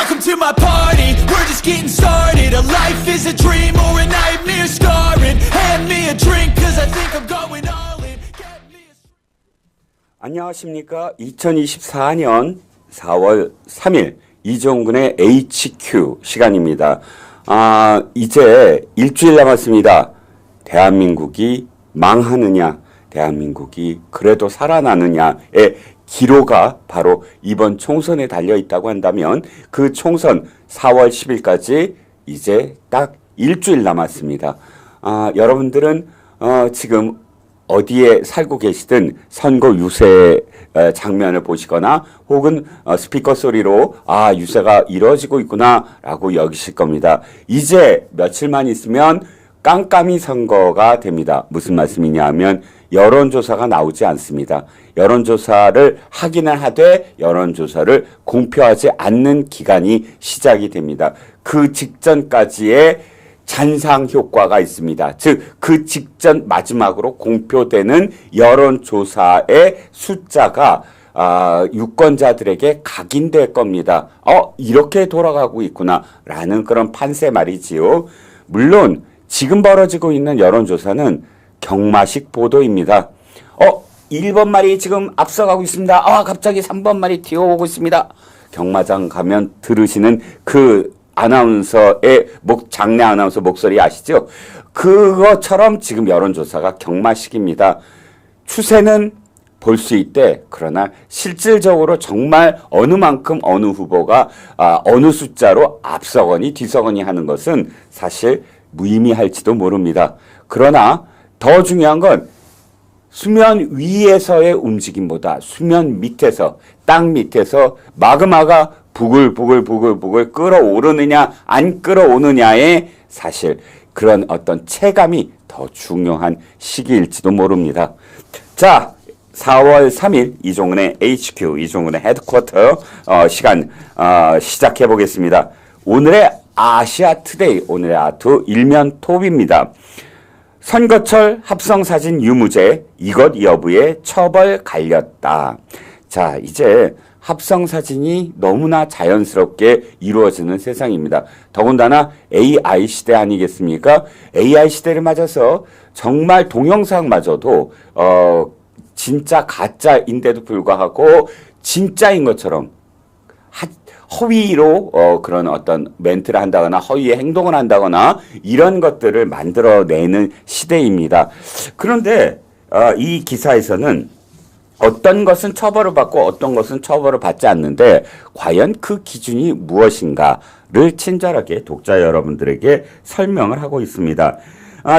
Welcome to my party, we're just getting started. A life is a dream or a nightmare scarring. Hand me a drink cause I think I'm going all in. Get me a... 안녕하십니까. 2024년 4월 3일 이종근의 HQ 시간입니다. 이제 일주일 남았습니다. 대한민국이 망하느냐, 대한민국이 그래도 살아나느냐의 기로가 바로 이번 총선에 달려 있다고 한다면 그 총선 4월 10일까지 이제 딱 일주일 남았습니다. 여러분들은 지금 어디에 살고 계시든 선거 유세 장면을 보시거나 혹은 스피커 소리로 유세가 이루어지고 있구나 라고 여기실 겁니다. 이제 며칠만 있으면 깜깜이 선거가 됩니다. 무슨 말씀이냐 하면 여론조사가 나오지 않습니다. 여론조사를 하기는 하되 여론조사를 공표하지 않는 기간이 시작이 됩니다. 그 직전까지의 잔상 효과가 있습니다. 즉, 그 직전 마지막으로 공표되는 여론조사의 숫자가 유권자들에게 각인될 겁니다. 이렇게 돌아가고 있구나라는 그런 판세 말이지요. 물론 지금 벌어지고 있는 여론조사는 경마식 보도입니다. 1번 말이 지금 앞서가고 있습니다. 갑자기 3번 말이 튀어오고 있습니다. 경마장 가면 들으시는 그 아나운서의 장내 아나운서 목소리 아시죠? 그것처럼 지금 여론조사가 경마식입니다. 추세는 볼 수 있대. 그러나 실질적으로 정말 어느 만큼 어느 후보가 어느 숫자로 앞서거니 뒤서거니 하는 것은 사실 무의미할지도 모릅니다. 그러나 더 중요한 건 수면 위에서의 움직임보다 수면 밑에서, 땅 밑에서 마그마가 부글부글 끓어오르느냐 안 끓어오느냐의 사실 그런 어떤 체감이 더 중요한 시기일지도 모릅니다. 자, 4월 3일 이종근의 HQ, 이종근의 헤드쿼터 시간 시작해 보겠습니다. 오늘의 아시아 투데이, 오늘의 아투 일면 톱입니다. 선거철 합성사진 유무죄, 이것 여부에 처벌 갈렸다. 자, 이제 합성사진이 너무나 자연스럽게 이루어지는 세상입니다. 더군다나 AI 시대 아니겠습니까? AI 시대를 맞아서 정말 동영상마저도 진짜 가짜인데도 불구하고 진짜인 것처럼 허위로 그런 어떤 멘트를 한다거나 허위의 행동을 한다거나 이런 것들을 만들어내는 시대입니다. 그런데 이 기사에서는 어떤 것은 처벌을 받고 어떤 것은 처벌을 받지 않는데 과연 그 기준이 무엇인가를 친절하게 독자 여러분들에게 설명을 하고 있습니다.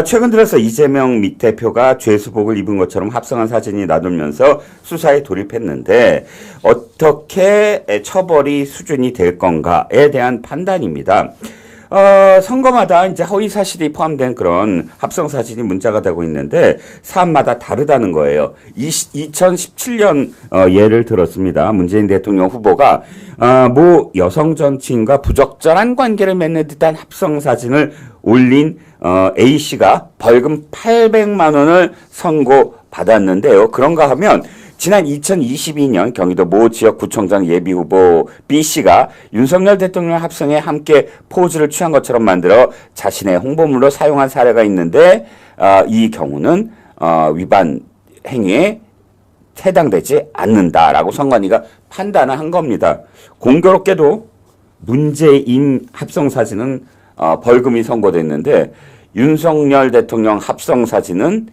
최근 들어서 이재명 미 대표가 죄수복을 입은 것처럼 합성한 사진이 나돌면서 수사에 돌입했는데 어떻게 처벌이 수준이 될 건가에 대한 판단입니다. 선거마다 이제 허위 사실이 포함된 그런 합성 사진이 문자가 되고 있는데 사안마다 다르다는 거예요. 2017년 예를 들었습니다. 문재인 대통령 후보가 모 여성 정치인과 부적절한 관계를 맺는 듯한 합성 사진을 올린 A씨가 벌금 800만 원을 선고받았는데요. 그런가 하면 지난 2022년 경기도 모 지역구청장 예비후보 B씨가 윤석열 대통령 합성에 함께 포즈를 취한 것처럼 만들어 자신의 홍보물로 사용한 사례가 있는데 이 경우는 위반 행위에 해당되지 않는다라고 선관위가 판단을 한 겁니다. 공교롭게도 문재인 합성사진은 벌금이 선고됐는데 윤석열 대통령 합성사진은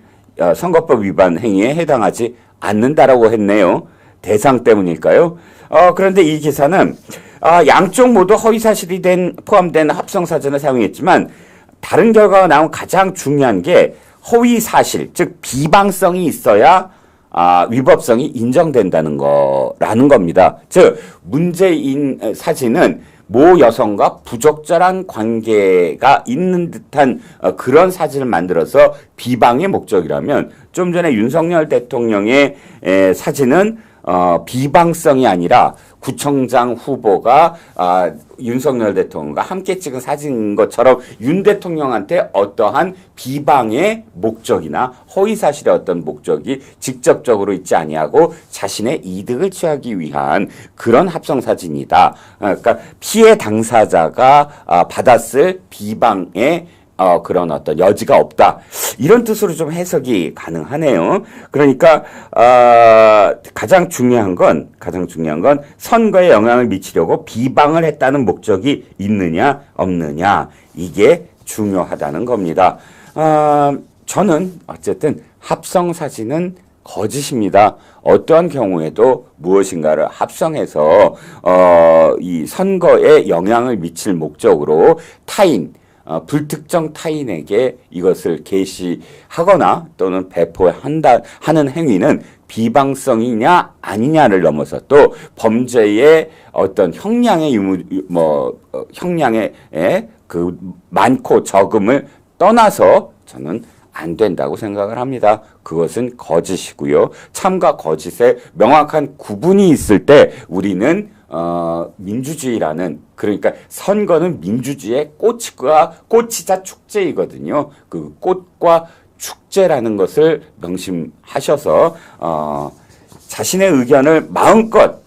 선거법 위반 행위에 해당하지 않는다라고 했네요. 대상 때문일까요? 그런데 이 기사는 양쪽 모두 허위사실이 포함된 합성사진을 사용했지만 다른 결과가 나온 가장 중요한 게 허위사실, 즉 비방성이 있어야 위법성이 인정된다는 거라는 겁니다. 즉 문재인 사진은 모 여성과 부적절한 관계가 있는 듯한 그런 사진을 만들어서 비방의 목적이라면 좀 전에 윤석열 대통령의 사진은 비방성이 아니라 구청장 후보가 윤석열 대통령과 함께 찍은 사진인 것처럼 윤 대통령한테 어떠한 비방의 목적이나 허위사실의 어떤 목적이 직접적으로 있지 아니하고 자신의 이득을 취하기 위한 그런 합성사진이다. 그러니까 피해 당사자가 받았을 비방의 그런 어떤 여지가 없다. 이런 뜻으로 좀 해석이 가능하네요. 그러니까, 가장 중요한 건 선거에 영향을 미치려고 비방을 했다는 목적이 있느냐, 없느냐. 이게 중요하다는 겁니다. 저는 어쨌든 합성사진은 거짓입니다. 어떠한 경우에도 무엇인가를 합성해서, 이 선거에 영향을 미칠 목적으로 불특정 타인에게 이것을 게시하거나 또는 하는 행위는 비방성이냐 아니냐를 넘어서 또 범죄의 어떤 형량의 그 많고 적음을 떠나서 저는 안 된다고 생각을 합니다. 그것은 거짓이고요. 참과 거짓의 명확한 구분이 있을 때 우리는 민주주의라는, 그러니까 선거는 민주주의의 꽃이자 축제이거든요. 그 꽃과 축제라는 것을 명심하셔서 자신의 의견을 마음껏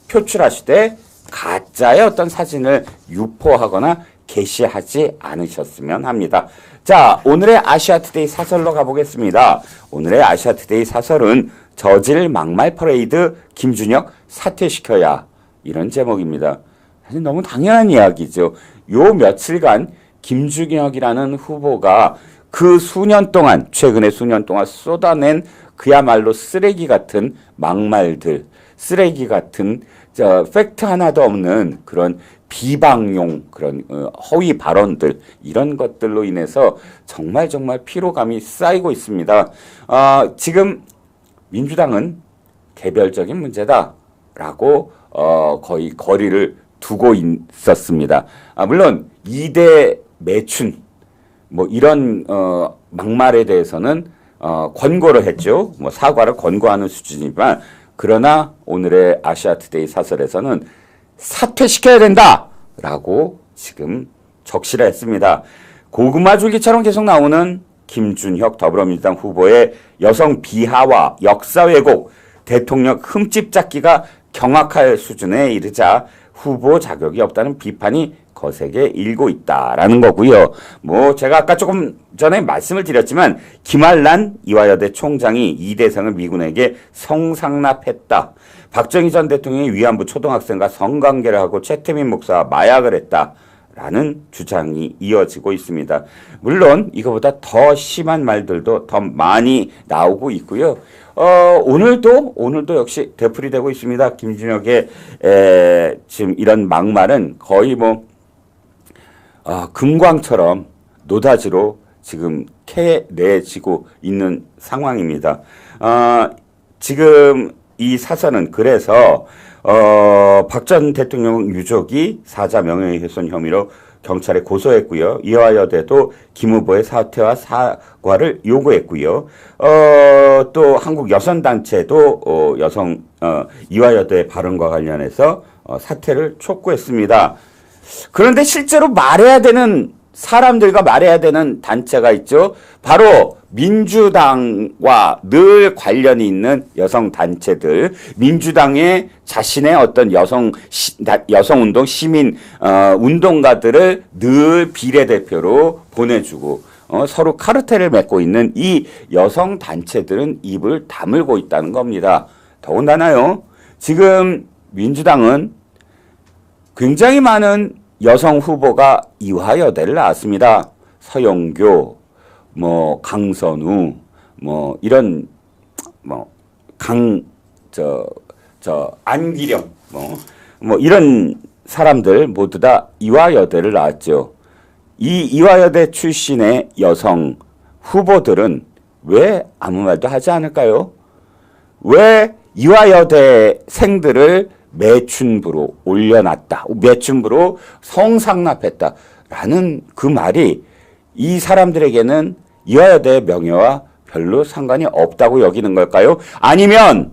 표출하시되 가짜의 어떤 사진을 유포하거나 게시하지 않으셨으면 합니다. 자, 오늘의 아시아투데이 사설로 가보겠습니다. 오늘의 아시아투데이 사설은 저질 막말 퍼레이드 김준혁 사퇴시켜야, 이런 제목입니다. 사실 너무 당연한 이야기죠. 요 며칠간 김준혁이라는 후보가 최근에 수년 동안 쏟아낸 그야말로 쓰레기 같은 막말들, 쓰레기 같은 팩트 하나도 없는 그런 비방용 그런 허위 발언들, 이런 것들로 인해서 정말 피로감이 쌓이고 있습니다. 지금 민주당은 개별적인 문제다라고 거의 거리를 두고 있었습니다. 물론 2대 매춘 이런 막말에 대해서는 권고를 했죠. 사과를 권고하는 수준이지만, 그러나 오늘의 아시아투데이 사설에서는 사퇴시켜야 된다라고 지금 적시를 했습니다. 고구마 줄기처럼 계속 나오는 김준혁 더불어민주당 후보의 여성 비하와 역사 왜곡, 대통령 흠집 잡기가 경악할 수준에 이르자 후보 자격이 없다는 비판이 거세게 일고 있다라는 거고요. 제가 아까 조금 전에 말씀을 드렸지만 김한란 이화여대 총장이 이 대상을 미군에게 성상납했다. 박정희 전 대통령이 위안부 초등학생과 성관계를 하고 최태민 목사와 마약을 했다라는 주장이 이어지고 있습니다. 물론 이거보다 더 심한 말들도 더 많이 나오고 있고요. 오늘도 역시 되풀이되고 있습니다. 김준혁의 지금 이런 막말은 거의 금광처럼 노다지로 지금 캐내지고 있는 상황입니다. 지금 이 사설은 그래서 박 전 대통령 유족이 사자 명예훼손 혐의로 경찰에 고소했고요. 이화여대도 김 후보의 사퇴와 사과를 요구했고요. 또 한국 여성단체도 이화여대 발언과 관련해서 사퇴를 촉구했습니다. 그런데 실제로 사람들과 말해야 되는 단체가 있죠. 바로 민주당과 늘 관련이 있는 여성단체들, 민주당의 자신의 어떤 여성운동, 운동가들을 늘 비례대표로 보내주고, 서로 카르텔을 맺고 있는 이 여성단체들은 입을 다물고 있다는 겁니다. 더군다나요, 지금 민주당은 굉장히 많은 여성 후보가 이화여대를 나왔습니다. 서영교, 강선우, 이런, 안기령, 이런 사람들 모두 다 이화여대를 나왔죠. 이 이화여대 출신의 여성 후보들은 왜 아무 말도 하지 않을까요? 왜 이화여대생들을 매춘부로 올려놨다, 매춘부로 성상납했다라는 그 말이 이 사람들에게는 이화여대의 명예와 별로 상관이 없다고 여기는 걸까요? 아니면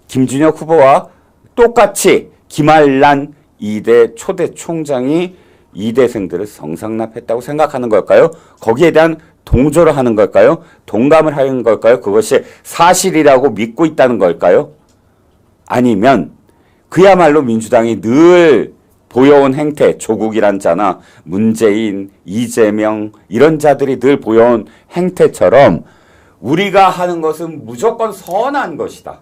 김준혁 후보와 똑같이 김한란 2대 초대 총장이 2대생들을 성상납했다고 생각하는 걸까요? 거기에 대한 동조를 하는 걸까요? 동감을 하는 걸까요? 그것이 사실이라고 믿고 있다는 걸까요? 아니면 그야말로 민주당이 늘 보여온 행태, 조국이란 자나 문재인, 이재명 이런 자들이 늘 보여온 행태처럼 우리가 하는 것은 무조건 선한 것이다.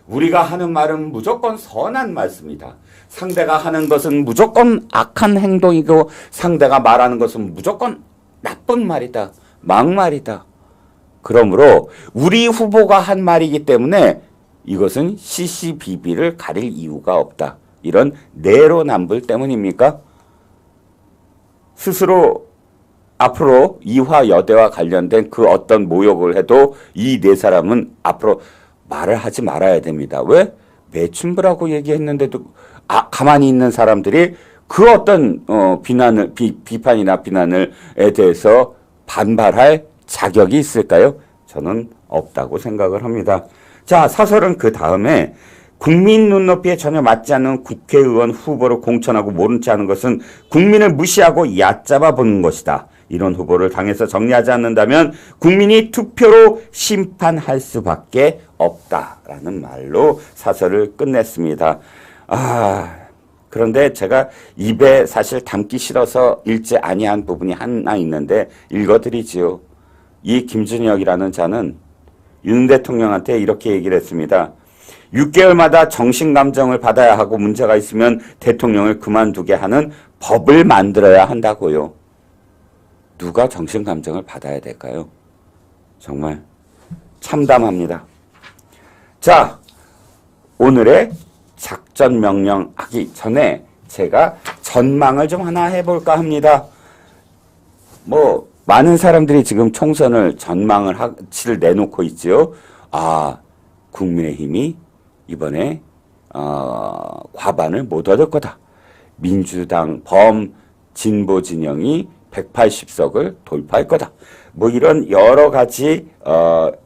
우리가 하는 말은 무조건 선한 말씀이다. 상대가 하는 것은 무조건 악한 행동이고 상대가 말하는 것은 무조건 나쁜 말이다. 막말이다. 그러므로 우리 후보가 한 말이기 때문에 이것은 시시비비를 가릴 이유가 없다. 이런 내로남불 때문입니까? 스스로 앞으로 이화 여대와 관련된 그 어떤 모욕을 해도 이 네 사람은 앞으로 말을 하지 말아야 됩니다. 왜? 매춘부라고 얘기했는데도 가만히 있는 사람들이 그 어떤 비판이나 비난을에 대해서 반발할 자격이 있을까요? 저는 없다고 생각을 합니다. 자, 사설은 그 다음에 국민 눈높이에 전혀 맞지 않는 국회의원 후보를 공천하고 모른 체 하는 것은 국민을 무시하고 얕잡아 보는 것이다. 이런 후보를 당에서 정리하지 않는다면 국민이 투표로 심판할 수밖에 없다라는 말로 사설을 끝냈습니다. 그런데 제가 입에 사실 담기 싫어서 읽지 아니한 부분이 하나 있는데 읽어드리지요. 이 김준혁이라는 자는 윤 대통령한테 이렇게 얘기를 했습니다. 6개월마다 정신감정을 받아야 하고 문제가 있으면 대통령을 그만두게 하는 법을 만들어야 한다고요. 누가 정신감정을 받아야 될까요? 정말 참담합니다. 자, 오늘의 작전 명령 하기 전에 제가 전망을 좀 하나 해볼까 합니다. 많은 사람들이 지금 총선을 전망을 내놓고 있죠. 국민의힘이 이번에 과반을 못 얻을 거다. 민주당 진보 진영이 180석을 돌파할 거다. 이런 여러 가지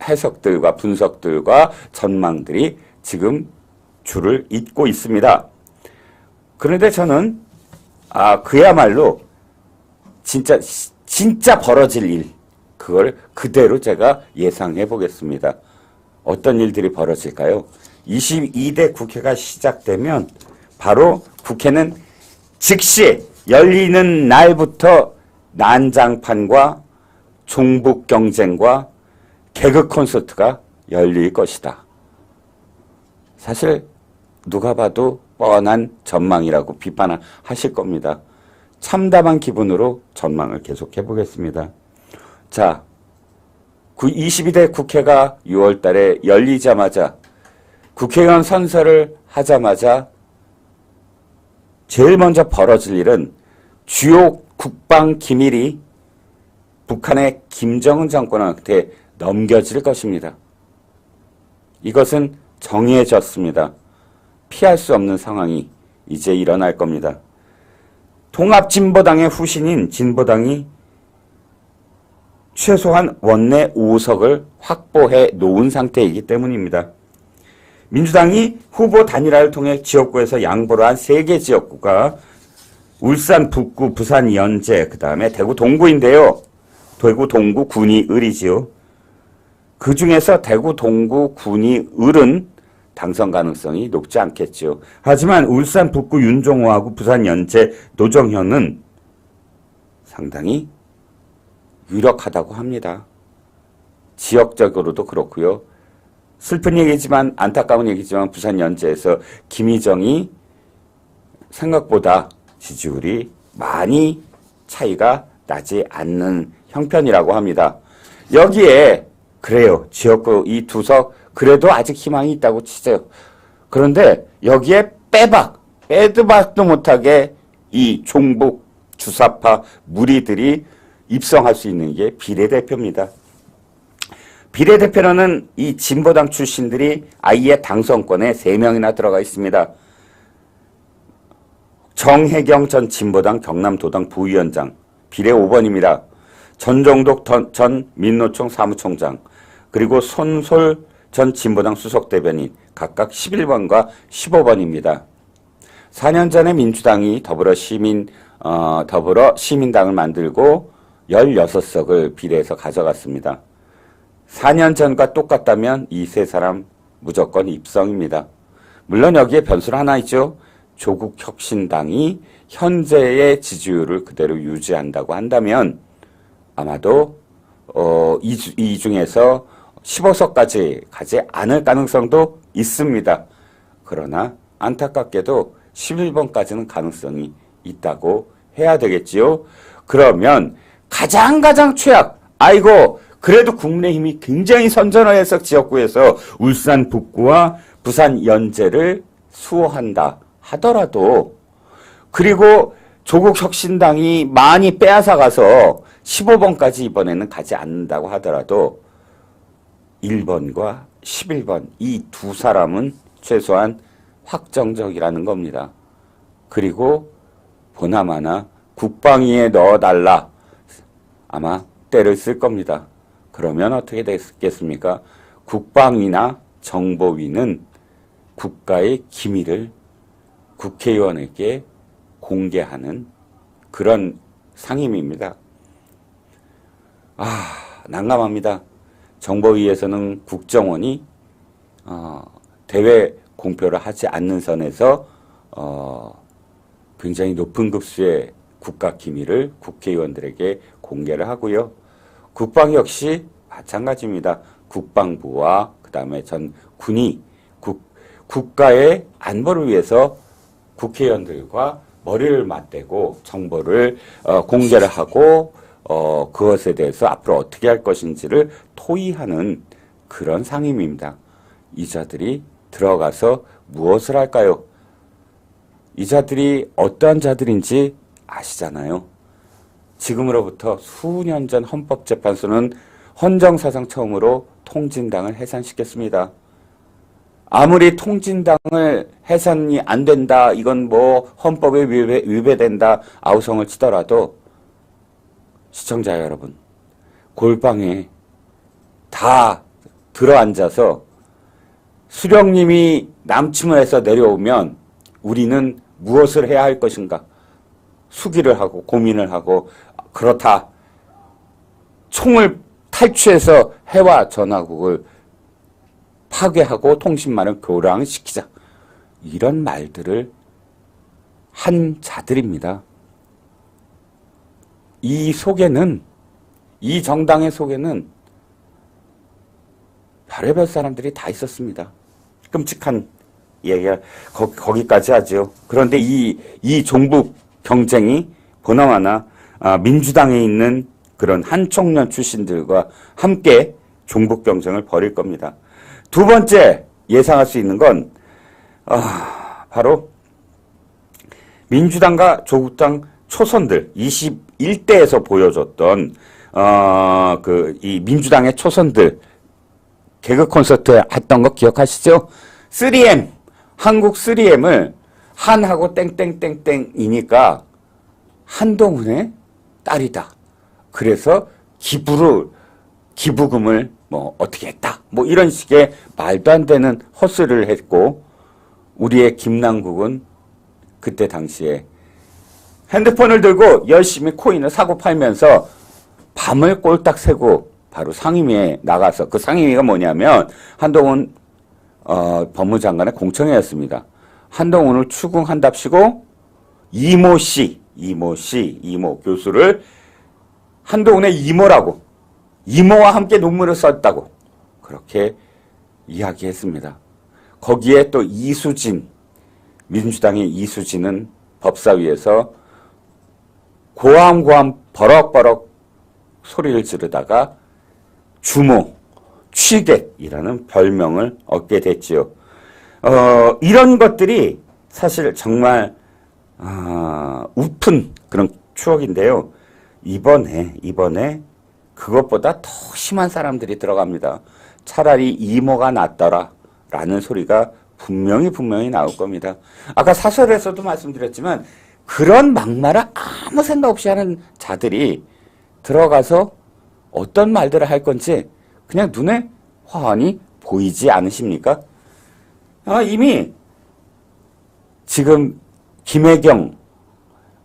해석들과 분석들과 전망들이 지금 줄을 잇고 있습니다. 그런데 저는 그야말로 진짜 벌어질 일, 그걸 그대로 제가 예상해 보겠습니다. 어떤 일들이 벌어질까요? 22대 국회가 시작되면 바로 국회는 즉시 열리는 날부터 난장판과 종북 경쟁과 개그 콘서트가 열릴 것이다. 사실 누가 봐도 뻔한 전망이라고 비판을 하실 겁니다. 참담한 기분으로 전망을 계속해 보겠습니다. 자, 22대 국회가 6월 달에 열리자마자 국회의원 선서를 하자마자 제일 먼저 벌어질 일은 주요 국방 기밀이 북한의 김정은 정권한테 넘겨질 것입니다. 이것은 정해졌습니다. 피할 수 없는 상황이 이제 일어날 겁니다. 통합진보당의 후신인 진보당이 최소한 원내 5석을 확보해 놓은 상태이기 때문입니다. 민주당이 후보 단일화를 통해 지역구에서 양보를 한 3개 지역구가 울산 북구, 부산 연제, 그 다음에 대구 동구인데요. 대구 동구 군이 을이지요. 그 중에서 대구 동구 군이 을은 당선 가능성이 높지 않겠죠. 하지만 울산 북구 윤종호하고 부산 연제 노정현은 상당히 유력하다고 합니다. 지역적으로도 그렇고요. 슬픈 얘기지만 안타까운 얘기지만 부산 연제에서 김희정이 생각보다 지지율이 많이 차이가 나지 않는 형편이라고 합니다. 여기에 그래요. 지역구 이 2석 그래도 아직 희망이 있다고 치세요. 그런데 여기에 빼도 박도 못하게 이 종북 주사파 무리들이 입성할 수 있는 게 비례대표입니다. 비례대표로는 이 진보당 출신들이 아예 당선권에 3명이나 들어가 있습니다. 정혜경 전 진보당 경남도당 부위원장 비례 5번입니다. 전종덕 전 민노총 사무총장 그리고 손솔 전 진보당 수석대변인 각각 11번과 15번입니다. 4년 전에 민주당이 더불어 시민당을 만들고 16석을 비례해서 가져갔습니다. 4년 전과 똑같다면 이 세 사람 무조건 입성입니다. 물론 여기에 변수는 하나 있죠. 조국 혁신당이 현재의 지지율을 그대로 유지한다고 한다면 아마도 이 중에서 15석까지 가지 않을 가능성도 있습니다. 그러나 안타깝게도 11번까지는 가능성이 있다고 해야 되겠지요. 그러면 가장 최악, 아이고 그래도 국민의힘이 굉장히 선전화해서 지역구에서 울산 북구와 부산 연제를 수호한다 하더라도, 그리고 조국 혁신당이 많이 빼앗아 가서 15번까지 이번에는 가지 않는다고 하더라도 1번과 11번 이 두 사람은 최소한 확정적이라는 겁니다. 그리고 보나마나 국방위에 넣어달라, 아마 때를 쓸 겁니다. 그러면 어떻게 됐겠습니까? 국방위나 정보위는 국가의 기밀을 국회의원에게 공개하는 그런 상임입니다. 난감합니다. 정보위에서는 국정원이 대외 공표를 하지 않는 선에서 굉장히 높은 급수의 국가 기밀을 국회의원들에게 공개를 하고요. 국방 역시 마찬가지입니다. 국방부와 그다음에 전 군이 국가의 안보를 위해서 국회의원들과 머리를 맞대고 정보를 공개를 하고 그것에 대해서 앞으로 어떻게 할 것인지를 토의하는 그런 상임입니다. 이 자들이 들어가서 무엇을 할까요? 이 자들이 어떠한 자들인지 아시잖아요. 지금으로부터 수년 전 헌법재판소는 헌정사상 처음으로 통진당을 해산시켰습니다. 아무리 통진당을 해산이 안 된다, 이건 뭐 헌법에 위배된다 아우성을 치더라도 시청자 여러분, 골방에 다 들어앉아서 수령님이 남침을 해서 내려오면 우리는 무엇을 해야 할 것인가 수기를 하고 고민을 하고, 그렇다 총을 탈취해서 해와 전화국을 파괴하고 통신망을 교량시키자, 이런 말들을 한 자들입니다. 이 속에는, 이 정당의 속에는 별의별 사람들이 다 있었습니다. 끔찍한 얘기가 거기까지 하죠. 그런데 이 종북 경쟁이 보나마나 민주당에 있는 그런 한총련 출신들과 함께 종북 경쟁을 벌일 겁니다. 두 번째 예상할 수 있는 건 바로 민주당과 조국당 초선들 21대에서 보여줬던 이 민주당의 초선들 개그 콘서트 했던 거 기억하시죠? 3M, 한국 3M을 한하고 땡땡땡땡이니까 한동훈의 딸이다. 그래서 기부금을 뭐 어떻게 했다. 뭐 이런 식의 말도 안 되는 헛소리를 했고, 우리의 김남국은 그때 당시에 핸드폰을 들고 열심히 코인을 사고 팔면서 밤을 꼴딱 새고 바로 상임위에 나가서, 그 상임위가 뭐냐면 한동훈 법무장관의 공청회였습니다. 한동훈을 추궁한답시고 이모 교수를 한동훈의 이모라고, 이모와 함께 논문을 썼다고 그렇게 이야기했습니다. 거기에 또 이수진, 민주당의 이수진은 법사위에서 고함고함 버럭버럭 소리를 지르다가 주모, 취객이라는 별명을 얻게 됐지요. 이런 것들이 사실 정말 우픈 그런 추억인데요. 이번에 그것보다 더 심한 사람들이 들어갑니다. 차라리 이모가 낫더라 라는 소리가 분명히 나올 겁니다. 아까 사설에서도 말씀드렸지만 그런 막말을 아무 생각 없이 하는 자들이 들어가서 어떤 말들을 할 건지 그냥 눈에 환히 보이지 않으십니까? 이미 지금 김혜경,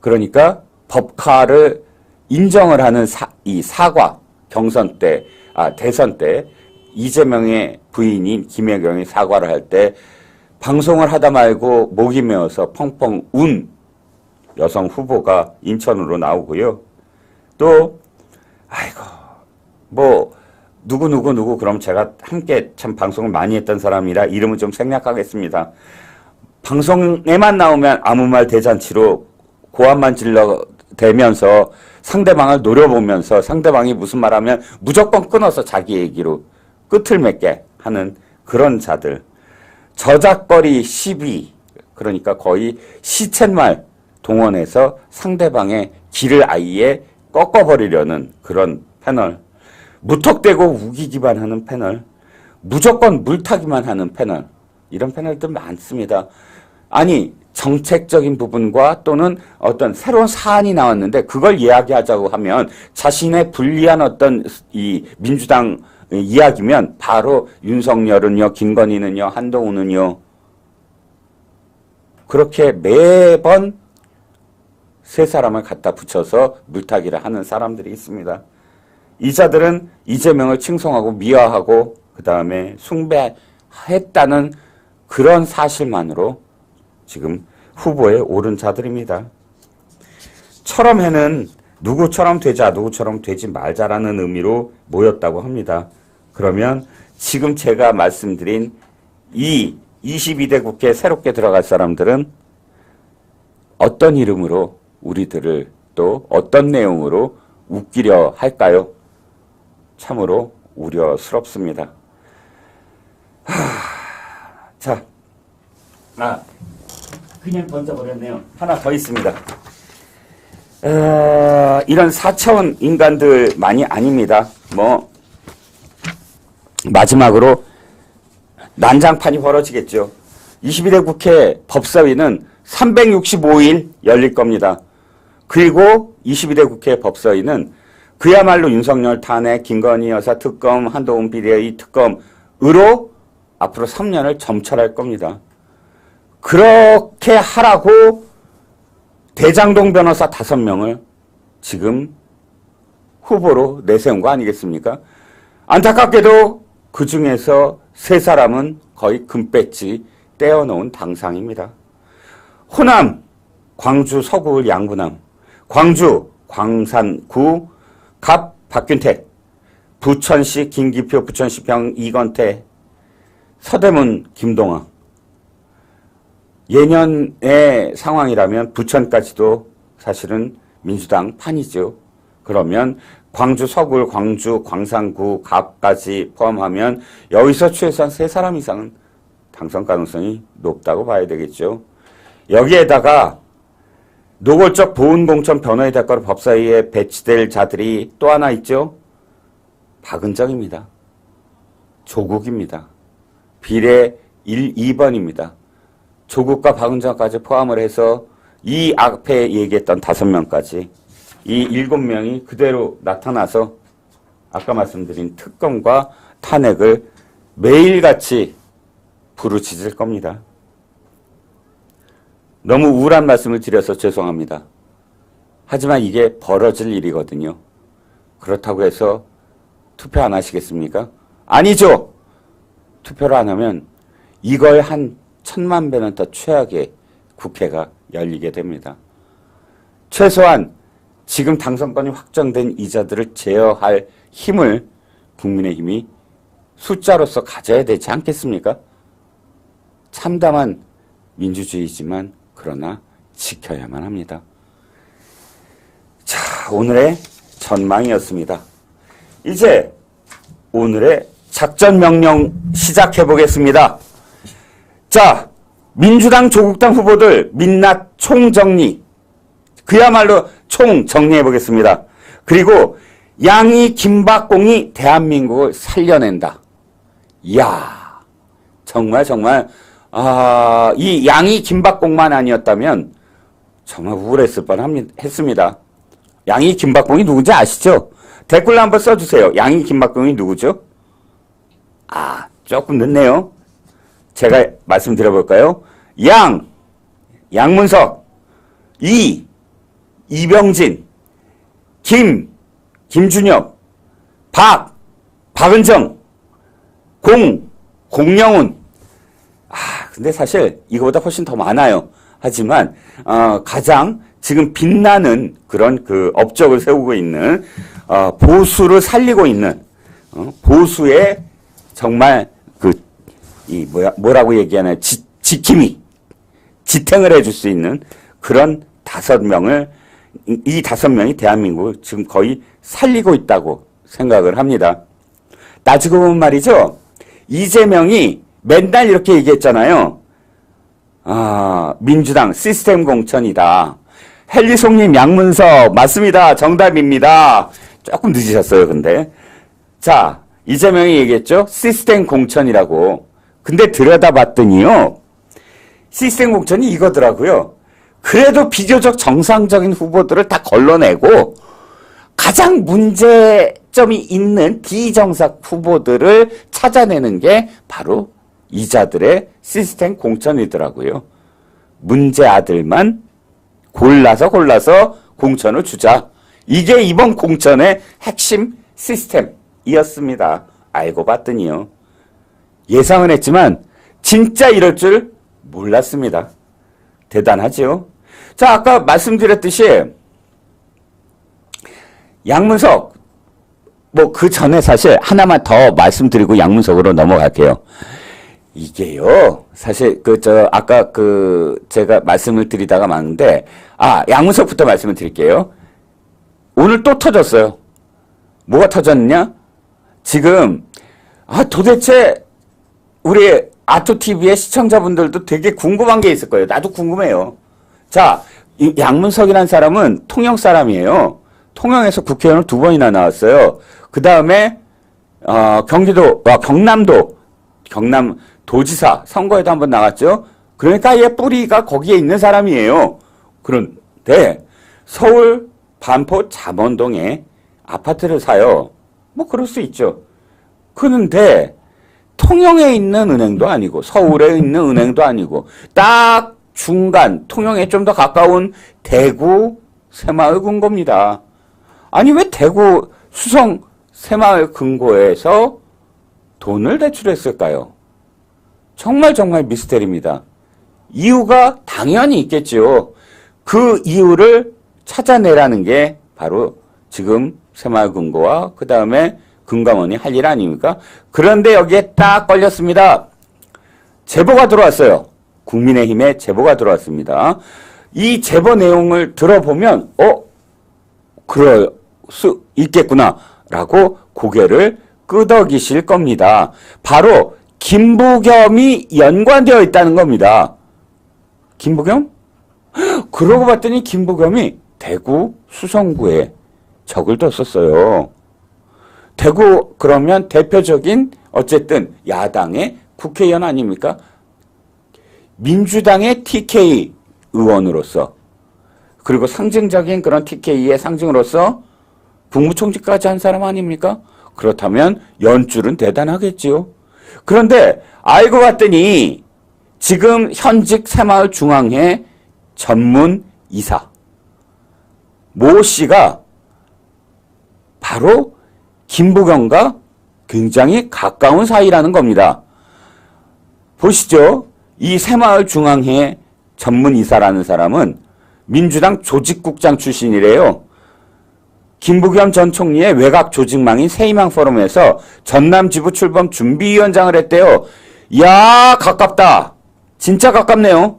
그러니까 법카를 인정을 하는 이 사과, 대선 때 이재명의 부인인 김혜경이 사과를 할 때 방송을 하다 말고 목이 메어서 펑펑 운 여성 후보가 인천으로 나오고요. 또 누구 그럼 제가 함께 참 방송을 많이 했던 사람이라 이름은 좀 생략하겠습니다. 방송에만 나오면 아무 말 대잔치로 고함만 질러대면서 상대방을 노려보면서 상대방이 무슨 말하면 무조건 끊어서 자기 얘기로 끝을 맺게 하는 그런 자들. 저작거리 시비, 그러니까 거의 시쳇말 동원해서 상대방의 길을 아예 꺾어버리려는 그런 패널. 무턱대고 우기기만 하는 패널. 무조건 물타기만 하는 패널. 이런 패널들 많습니다. 아니, 정책적인 부분과 또는 어떤 새로운 사안이 나왔는데 그걸 이야기하자고 하면 자신의 불리한 어떤 이 민주당 이야기면 바로 윤석열은요, 김건희는요, 한동훈은요, 그렇게 매번 세 사람을 갖다 붙여서 물타기를 하는 사람들이 있습니다. 이 자들은 이재명을 칭송하고 미화하고 그 다음에 숭배했다는 그런 사실만으로 지금 후보에 오른 자들입니다. 철험회는 누구처럼 되자, 누구처럼 되지 말자라는 의미로 모였다고 합니다. 그러면 지금 제가 말씀드린 이 22대 국회에 새롭게 들어갈 사람들은 어떤 이름으로 우리들을 또 어떤 내용으로 웃기려 할까요? 참으로 우려스럽습니다. 자, 그냥 던져버렸네요. 하나 더 있습니다. 이런 4차원 인간들만이 아닙니다. 마지막으로 난장판이 벌어지겠죠. 22대 국회 법사위는 365일 열릴 겁니다. 그리고 22대 국회 법사위는 그야말로 윤석열 탄핵, 김건희 여사 특검, 한동훈 비대위 특검으로 앞으로 3년을 점철할 겁니다. 그렇게 하라고 대장동 변호사 5명을 지금 후보로 내세운 거 아니겠습니까? 안타깝게도 그 중에서 3사람은 거의 금배지 떼어놓은 당상입니다. 호남, 광주 서구을 양구남, 광주 광산구 갑 박균택, 부천시 김기표, 부천시 병 이건태, 서대문 김동아. 예년의 상황이라면 부천까지도 사실은 민주당 판이죠. 그러면 광주 서구를 광주 광산구 갑까지 포함하면 여기서 최소한 3사람 이상은 당선 가능성이 높다고 봐야 되겠죠. 여기에다가 노골적 보훈공천 변호의 대가로 법사위에 배치될 자들이 또 하나 있죠. 박은정입니다. 조국입니다. 비례 1, 2번입니다. 조국과 박은정까지 포함을 해서 이 앞에 얘기했던 5명까지 이 7명이 그대로 나타나서 아까 말씀드린 특검과 탄핵을 매일같이 부르짖을 겁니다. 너무 우울한 말씀을 드려서 죄송합니다. 하지만 이게 벌어질 일이거든요. 그렇다고 해서 투표 안 하시겠습니까? 아니죠. 투표를 안 하면 이걸 한 1000만 배는 더 최악의 국회가 열리게 됩니다. 최소한 지금 당선권이 확정된 이자들을 제어할 힘을 국민의힘이 숫자로서 가져야 되지 않겠습니까? 참담한 민주주의지만 그러나 지켜야만 합니다. 자, 오늘의 전망이었습니다. 이제 오늘의 작전 명령 시작해 보겠습니다. 자, 민주당 조국당 후보들 민낯 총정리, 그야말로 총정리해 보겠습니다. 그리고 양이 김박공이 대한민국을 살려낸다. 이야, 정말 이 양이 김박공만 아니었다면 정말 우울했을 뻔했습니다. 양이 김박공이 누군지 아시죠? 댓글로 한번 써주세요. 양이 김박공이 누구죠? 조금 늦네요. 제가 말씀드려볼까요? 양문석, 이병진, 김준혁, 박은정, 공영훈. 근데 사실 이거보다 훨씬 더 많아요. 하지만 가장 지금 빛나는 그런 그 업적을 세우고 있는 보수를 살리고 있는 보수의 정말 뭐라고 얘기하나요? 지탱을 해줄 수 있는 그런 5명을 이 5명이 대한민국을 지금 거의 살리고 있다고 생각을 합니다. 따지고 보면 말이죠. 이재명이 맨날 이렇게 얘기했잖아요. 민주당 시스템 공천이다. 헨리송님, 양문석 맞습니다. 정답입니다. 조금 늦으셨어요, 근데. 자, 이재명이 얘기했죠. 시스템 공천이라고. 근데 들여다봤더니요. 시스템 공천이 이거더라고요. 그래도 비교적 정상적인 후보들을 다 걸러내고 가장 문제점이 있는 비정상 후보들을 찾아내는 게 바로 이자들의 시스템 공천이더라고요. 문제 아들만 골라서 공천을 주자. 이게 이번 공천의 핵심 시스템이었습니다. 알고 봤더니요. 예상은 했지만 진짜 이럴 줄 몰랐습니다. 대단하죠. 자, 아까 말씀드렸듯이 양문석 그 전에 사실 하나만 더 말씀드리고 양문석으로 넘어갈게요. 이게요. 사실 아까 제가 말씀을 드리다가 많은데 양문석부터 말씀을 드릴게요. 오늘 또 터졌어요. 뭐가 터졌느냐? 지금 도대체 우리 아토TV의 시청자분들도 되게 궁금한 게 있을 거예요. 나도 궁금해요. 자, 이 양문석이라는 사람은 통영 사람이에요. 통영에서 국회의원을 2번이나 나왔어요. 그 다음에 경남 도지사 선거에도 한번 나갔죠. 그러니까 얘 뿌리가 거기에 있는 사람이에요. 그런데 서울 반포 잠원동에 아파트를 사요. 그럴 수 있죠. 그런데 통영에 있는 은행도 아니고 서울에 있는 은행도 아니고 딱 중간 통영에 좀 더 가까운 대구 새마을 금고입니다. 아니 왜 대구 수성 새마을 금고에서 돈을 대출했을까요? 정말 미스테리입니다. 이유가 당연히 있겠죠. 그 이유를 찾아내라는 게 바로 지금 새마을금고와 그 다음에 금감원이 할 일 아닙니까? 그런데 여기에 딱 걸렸습니다. 제보가 들어왔어요. 국민의힘에 제보가 들어왔습니다. 이 제보 내용을 들어보면 그럴 수 있겠구나라고 고개를 끄덕이실 겁니다. 바로 김부겸이 연관되어 있다는 겁니다. 김부겸? 그러고 봤더니 김부겸이 대구 수성구에 적을 뒀었어요. 대구 그러면 대표적인 어쨌든 야당의 국회의원 아닙니까? 민주당의 TK 의원으로서 그리고 상징적인 그런 TK의 상징으로서 국무총리까지 한 사람 아닙니까? 그렇다면 연줄은 대단하겠지요. 그런데 알고 봤더니 지금 현직 새마을중앙회 전문 이사 모 씨가 바로 김부겸과 굉장히 가까운 사이라는 겁니다. 보시죠. 이 새마을중앙회 전문 이사라는 사람은 민주당 조직국장 출신이래요. 김부겸 전 총리의 외곽 조직망인 새희망 포럼에서 전남지부 출범 준비위원장을 했대요. 이야, 가깝다. 진짜 가깝네요.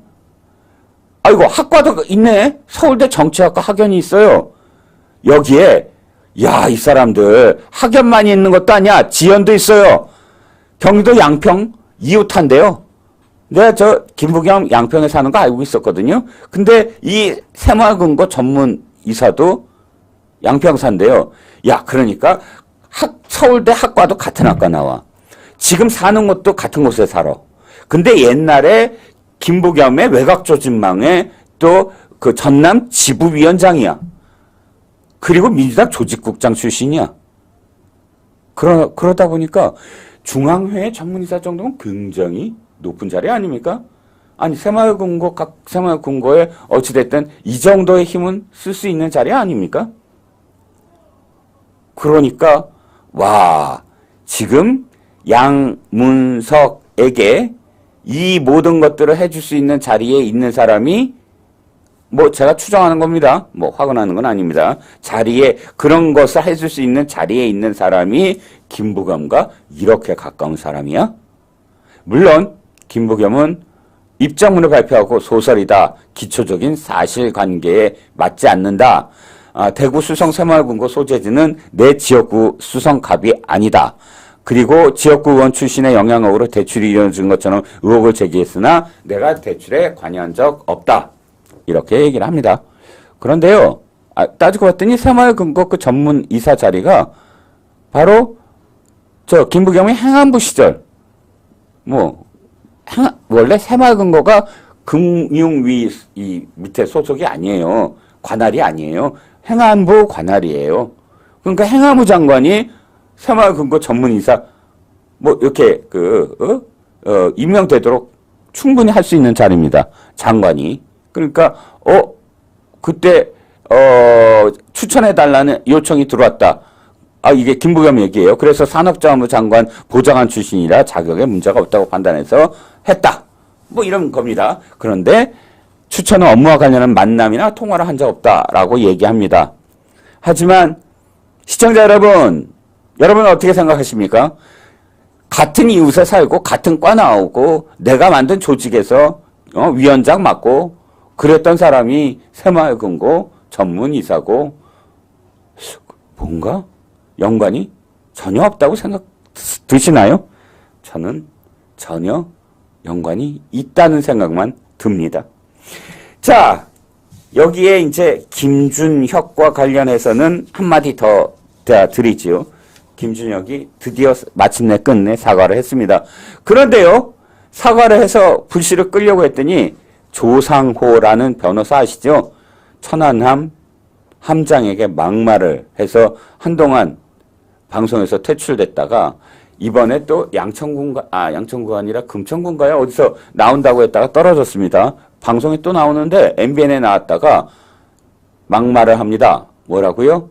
아이고, 학과도 있네. 서울대 정치학과 학연이 있어요. 여기에 이 사람들 학연만이 있는 것도 아니야. 지연도 있어요. 경기도 양평 이웃한데요. 내가 김부겸 양평에 사는 거 알고 있었거든요. 근데 이 새마을금고 전문 이사도 양평사인데요. 그러니까 서울대 학과도 같은 학과 나와. 지금 사는 곳도 같은 곳에 살아. 근데 옛날에 김부겸의 외곽조직망의 또 그 전남 지부위원장이야. 그리고 민주당 조직국장 출신이야. 그러다 보니까 중앙회 전문이사 정도면 굉장히 높은 자리 아닙니까? 아니, 새마을금고, 각 새마을금고에 어찌됐든 이 정도의 힘은 쓸 수 있는 자리 아닙니까? 그러니까, 와, 지금 양문석에게 이 모든 것들을 해줄 수 있는 자리에 있는 사람이 뭐 제가 추정하는 겁니다. 뭐 확언하는 건 아닙니다. 자리에 그런 것을 해줄 수 있는 자리에 있는 사람이 김부겸과 이렇게 가까운 사람이야? 물론 김부겸은 입장문을 발표하고 소설이다. 기초적인 사실관계에 맞지 않는다. 대구 수성 새마을금고 소재지는 내 지역구 수성갑이 아니다. 그리고 지역구 의원 출신의 영향력으로 대출이 이루어진 것처럼 의혹을 제기했으나 내가 대출에 관여한 적 없다. 이렇게 얘기를 합니다. 그런데요, 따지고 봤더니 새마을금고 그 전문 이사 자리가 바로 저 김부겸의 행안부 시절, 원래 새마을금고가 금융위 이 밑에 소속이 아니에요. 관할이 아니에요. 행안부 관할이에요. 그러니까 행안부 장관이 새마을금고 전문이사 이렇게 임명되도록 충분히 할 수 있는 자리입니다. 장관이. 그러니까 그때 추천해달라는 요청이 들어왔다. 이게 김부겸 얘기예요. 그래서 산업자원부 장관 보좌관 출신이라 자격에 문제가 없다고 판단해서 했다. 이런 겁니다. 그런데 추천은 업무와 관련한 만남이나 통화를 한 적 없다라고 얘기합니다. 하지만 시청자 여러분 어떻게 생각하십니까? 같은 이웃에 살고 같은 과 나오고 내가 만든 조직에서 위원장 맡고 그랬던 사람이 새마을금고 전문이사고 뭔가 연관이 전혀 없다고 생각 드시나요? 저는 전혀 연관이 있다는 생각만 듭니다. 자, 여기에 이제 김준혁과 관련해서는 한마디 더 드리지요. 김준혁이 드디어 마침내 끝내 사과를 했습니다. 그런데요, 사과를 해서 불씨를 끌려고 했더니 조상호라는 변호사 아시죠? 천안함 함장에게 막말을 해서 한동안 방송에서 퇴출됐다가 이번에 또 양천구가 아니라 금천구인가요? 어디서 나온다고 했다가 떨어졌습니다. 방송에 또 나오는데 MBN에 나왔다가 막말을 합니다. 뭐라고요?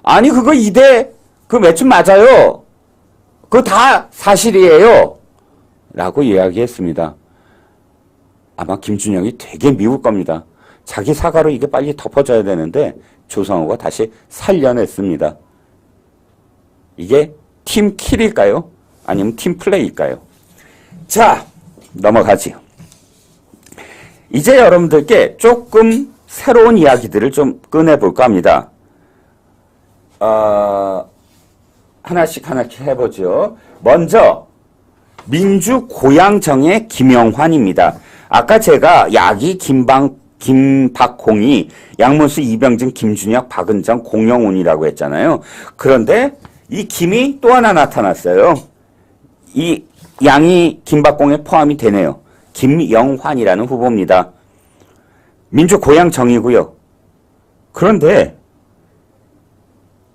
아니 그거 이대 그 매춘 맞아요. 그거 다 사실이에요. 라고 이야기했습니다. 아마 김준영이 되게 미울 겁니다. 자기 사과로 이게 빨리 덮어져야 되는데 조상호가 다시 살려냈습니다. 이게 팀킬일까요? 아니면 팀플레이일까요? 자, 넘어가지요. 이제 여러분들께 조금 새로운 이야기들을 좀 꺼내볼까 합니다. 하나씩 해보죠. 먼저 민주고양정의 김영환입니다. 아까 제가 야기 김박홍이 양문수 이병진 김준혁 박은정 공영훈이라고 했잖아요. 그런데 이 김이 또 하나 나타났어요. 이 양이 김박홍에 포함이 되네요. 김영환이라는 후보입니다. 민주고양정이고요. 그런데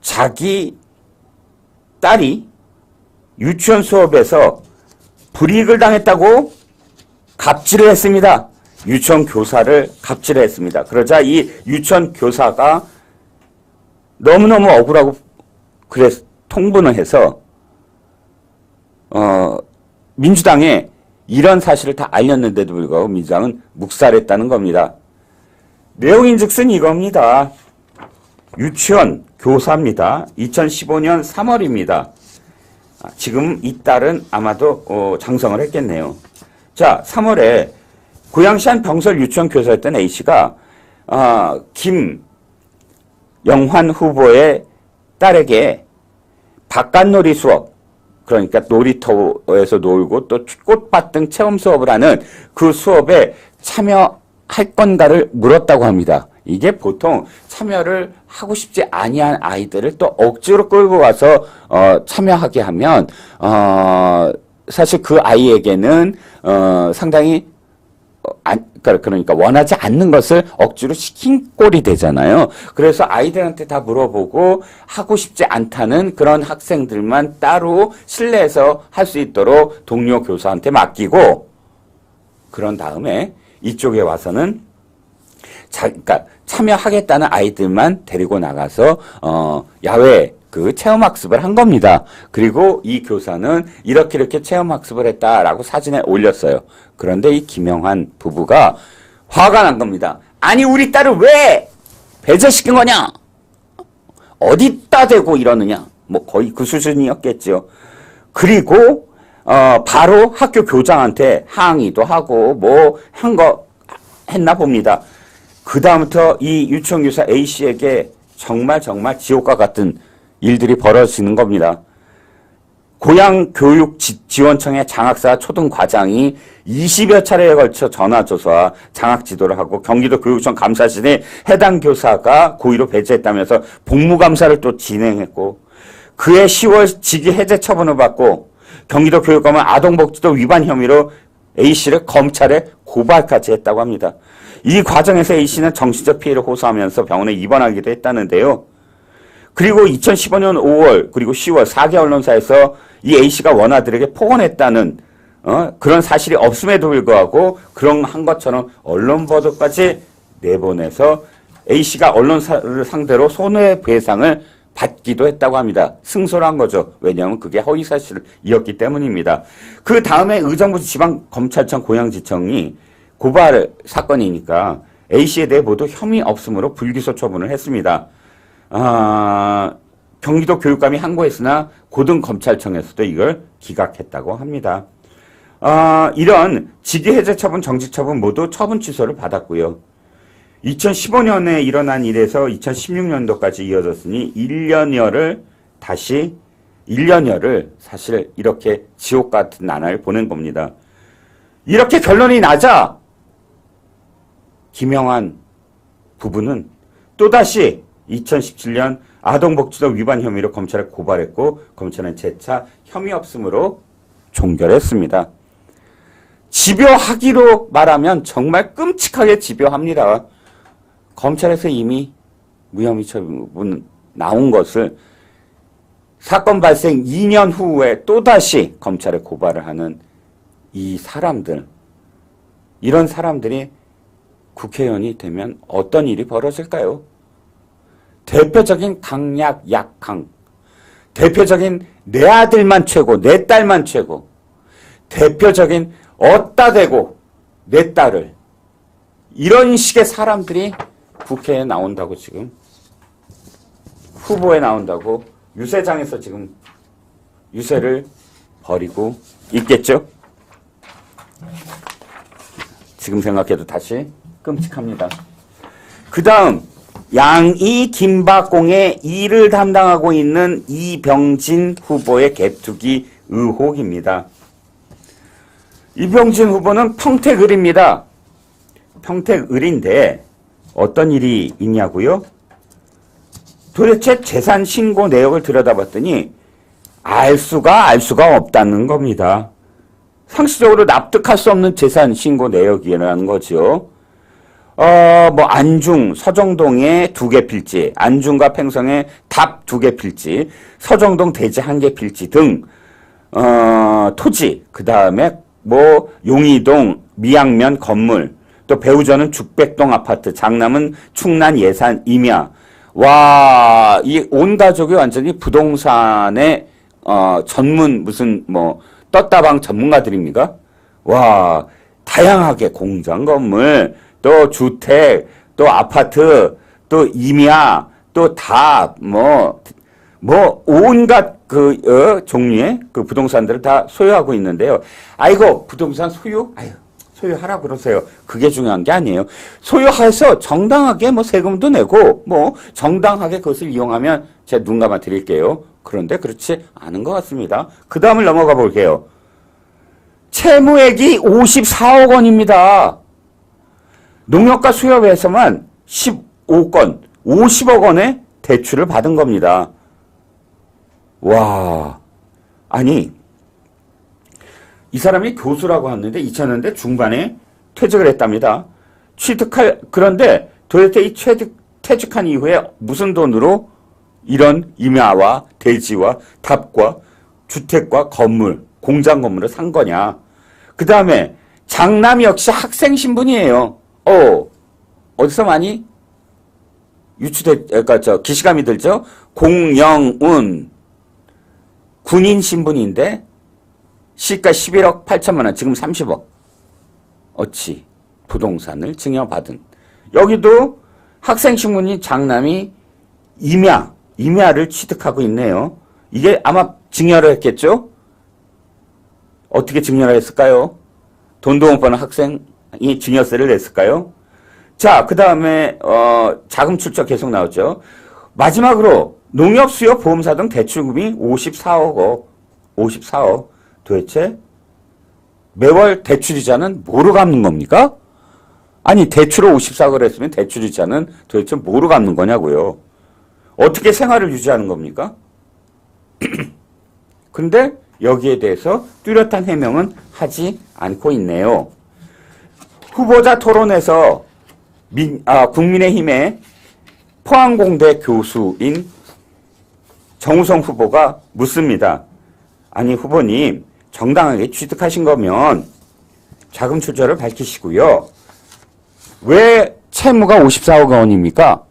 자기 딸이 유치원 수업에서 불이익을 당했다고 갑질을 했습니다. 유치원 교사를 갑질을 했습니다. 그러자 이 유치원 교사가 너무너무 억울하고 그래서 통분을 해서 민주당에 이런 사실을 다 알렸는데도 불구하고 민주당은 묵살했다는 겁니다. 내용인즉슨 이겁니다. 유치원 교사입니다. 2015년 3월입니다. 지금 이 딸은 아마도 장성을 했겠네요. 자, 3월에 고양시 한 병설 유치원 교사였던 A씨가 김영환 후보의 딸에게 바깥놀이 수업, 그러니까 놀이터에서 놀고 또 꽃밭 등 체험 수업을 하는 그 수업에 참여할 건가를 물었다고 합니다. 이게 보통 참여를 하고 싶지 아니한 아이들을 또 억지로 끌고 가서 참여하게 하면 사실 그 아이에게는 상당히 그러니까 원하지 않는 것을 억지로 시킨 꼴이 되잖아요. 그래서 아이들한테 다 물어보고 하고 싶지 않다는 그런 학생들만 따로 실내에서 할 수 있도록 동료 교사한테 맡기고 그런 다음에 이쪽에 와서는 그러니까 참여하겠다는 아이들만 데리고 나가서 야외 그 체험학습을 한 겁니다. 그리고 이 교사는 이렇게 체험학습을 했다라고 사진에 올렸어요. 그런데 이 김영환 부부가 화가 난 겁니다. 아니 우리 딸을 왜 배제시킨 거냐? 어디다 대고 이러느냐? 뭐 거의 그 수준이었겠죠. 그리고 바로 학교 교장한테 항의도 하고 뭐 한 거 했나 봅니다. 그 다음부터 이 유치원 교사 A씨에게 정말 지옥과 같은 일들이 벌어지는 겁니다. 고향교육지원청의 장학사 초등과장이 20여 차례에 걸쳐 전화조사와 장학지도를 하고 경기도 교육청 감사실에 해당 교사가 고의로 배제했다면서 복무감사를 또 진행했고 그해 10월 직위 해제 처분을 받고 경기도 교육감은 아동복지도 위반 혐의로 A씨를 검찰에 고발까지 했다고 합니다. 이 과정에서 A씨는 정신적 피해를 호소하면서 병원에 입원하기도 했다는데요. 그리고 2015년 5월 그리고 10월 4개 언론사에서 이 A씨가 원아들에게 폭언했다는 그런 사실이 없음에도 불구하고 그런 한 것처럼 언론 보도까지 내보내서 A씨가 언론사를 상대로 손해배상을 받기도 했다고 합니다. 승소를 한 거죠. 왜냐하면 그게 허위사실이었기 때문입니다. 그 다음에 의정부 지방검찰청 고양지청이 고발 사건이니까 A씨에 대해 모두 혐의 없음으로 불기소 처분을 했습니다. 경기도 교육감이 항고했으나 고등검찰청에서도 이걸 기각했다고 합니다. 이런 직위해제 처분, 정지처분 모두 처분 취소를 받았고요. 2015년에 일어난 일에서 2016년도까지 이어졌으니 1년여를 사실 이렇게 지옥 같은 나날을 보낸 겁니다. 이렇게 결론이 나자 김영환 부부는 또다시 2017년 아동복지도 위반 혐의로 검찰에 고발했고 검찰은 재차 혐의 없음으로 종결했습니다. 집요하기로 말하면 정말 끔찍하게 집요합니다. 검찰에서 이미 무혐의 처분 나온 것을 사건 발생 2년 후에 또다시 검찰에 고발을 하는 이 사람들, 이런 사람들이 국회의원이 되면 어떤 일이 벌어질까요? 대표적인 강약, 약강, 대표적인 내 아들만 최고, 내 딸만 최고, 대표적인 어따 대고 내 딸을, 이런 식의 사람들이 국회에 나온다고 지금, 후보에 나온다고 유세장에서 지금 유세를 벌이고 있겠죠? 지금 생각해도 다시 끔찍합니다. 그 다음 양이 김박공의 일을 담당하고 있는 이병진 후보의 갭투기 의혹입니다. 이병진 후보는 평택을입니다. 평택을인데 어떤 일이 있냐고요? 도대체 재산 신고 내역을 들여다봤더니 알 수가 없다는 겁니다. 상식적으로 납득할 수 없는 재산 신고 내역이라는 거죠. 뭐 안중, 서정동에 2개 필지, 안중과 팽성에 답 2개 필지, 서정동 대지 1개 필지 등 토지, 그 다음에 뭐 용이동, 미양면 건물, 또 배우전은 죽백동 아파트, 장남은 충남 예산 임야. 와, 이 온 가족이 완전히 부동산의 전문 무슨 뭐 떴다방 전문가들입니까? 와, 다양하게 공장 건물, 또 주택, 또 아파트, 또 임야, 또 답, 뭐 온갖 종류의 그 부동산들을 다 소유하고 있는데요. 아이고, 부동산 소유? 아유, 소유하라 그러세요. 그게 중요한 게 아니에요. 소유해서 정당하게 뭐 세금도 내고 뭐 정당하게 그것을 이용하면 제가 눈 감아 드릴게요. 그런데 그렇지 않은 것 같습니다. 그 다음을 넘어가 볼게요. 채무액이 54억 원입니다. 농협과 수협에서만 15건, 50억 원의 대출을 받은 겁니다. 와, 아니 이 사람이 교수라고 하는데 2000년대 중반에 퇴직을 했답니다. 그런데 도대체 이 퇴직한 이후에 무슨 돈으로 이런 임야와 대지와 답과 주택과 건물, 공장 건물을 산 거냐. 그 다음에 장남 역시 학생 신분이에요. 어디서 많이 기시감이 들죠? 공영운 군인 신분인데 시가 11억 8천만 원, 지금 30억 어치 부동산을 증여받은. 여기도 학생 신분인 장남이 임야를 취득하고 있네요. 이게 아마 증여를 했겠죠? 어떻게 증여를 했을까요? 돈도 못 버는 학생이 증여세를 냈을까요? 자, 그 다음에 자금 출처 계속 나오죠. 마지막으로 농협, 수협, 보험사 등 대출금이 54억. 도대체 매월 대출이자는 뭐로 갚는 겁니까? 아니, 대출을 54억을 했으면 대출이자는 도대체 뭐로 갚는 거냐고요. 어떻게 생활을 유지하는 겁니까? 근데 여기에 대해서 뚜렷한 해명은 하지 않고 있네요. 후보자 토론에서 국민의힘의 포항공대 교수인 정우성 후보가 묻습니다. 아니, 후보님, 정당하게 취득하신 거면 자금 출처를 밝히시고요. 왜 채무가 54억 원입니까?